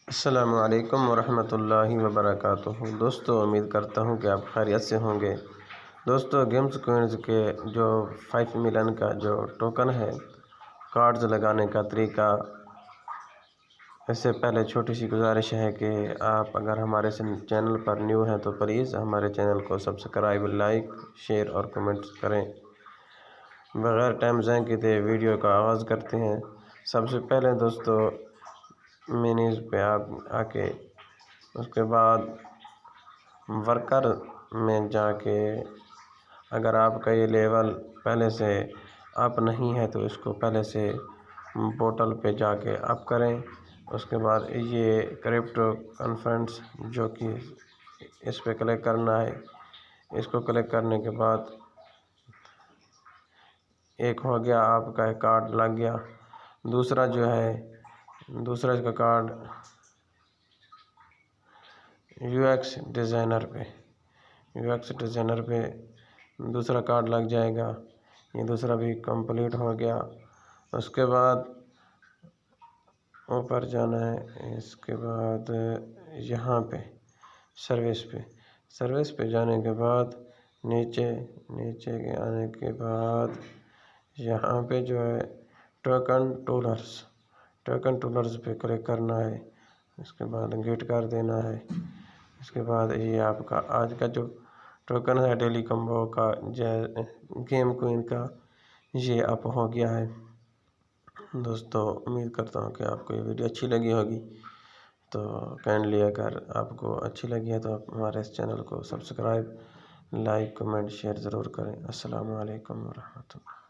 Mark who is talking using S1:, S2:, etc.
S1: السلام علیکم ورحمۃ اللہ وبرکاتہ۔ دوستو، امید کرتا ہوں کہ آپ خیریت سے ہوں گے۔ دوستو، گیمز کوئنز کے جو 5 ملین کا جو ٹوکن ہے، کارڈز لگانے کا طریقہ، اس سے پہلے چھوٹی سی گزارش ہے کہ آپ اگر ہمارے چینل پر نیو ہیں تو پلیز ہمارے چینل کو سبسکرائب، لائک، شیئر اور کمنٹ کریں۔ بغیر ٹائم ضائع کیے ویڈیو کا آغاز کرتے ہیں۔ سب سے پہلے دوستو، مینیز پہ آپ آ کے اس کے بعد ورکر میں جا کے اگر آپ کا یہ لیول پہلے سے اپ نہیں ہے تو اس کو پہلے سے پورٹل پہ جا کے اپ کریں۔ اس کے بعد یہ کرپٹو کانفرنس جو کہ اس پہ کلک کرنا ہے، اس کو کلک کرنے کے بعد ایک ہو گیا، آپ کا کارڈ لگ گیا۔ دوسرا جو ہے، دوسرا اس کا کارڈ یو ایکس ڈیزائنر پہ دوسرا کارڈ لگ جائے گا۔ یہ دوسرا بھی کمپلیٹ ہو گیا۔ اس کے بعد اوپر جانا ہے، اس کے بعد یہاں پہ سروس پہ جانے کے بعد نیچے کے آنے کے بعد یہاں پہ جو ہے ٹوکن ٹولرز پہ کلک کرنا ہے۔ اس کے بعد گیٹ کر دینا ہے۔ اس کے بعد یہ آپ کا آج کا جو ٹوکن ہے ڈیلی کمبو کا گیم کوئن کا، یہ اپ ہو گیا ہے۔ دوستو، امید کرتا ہوں کہ آپ کو یہ ویڈیو اچھی لگی ہوگی، تو کائنڈلی اگر آپ کو اچھی لگی ہے تو آپ ہمارے اس چینل کو سبسکرائب، لائک، کمنٹ، شیئر ضرور کریں۔ السلام علیکم ورحمۃ اللہ۔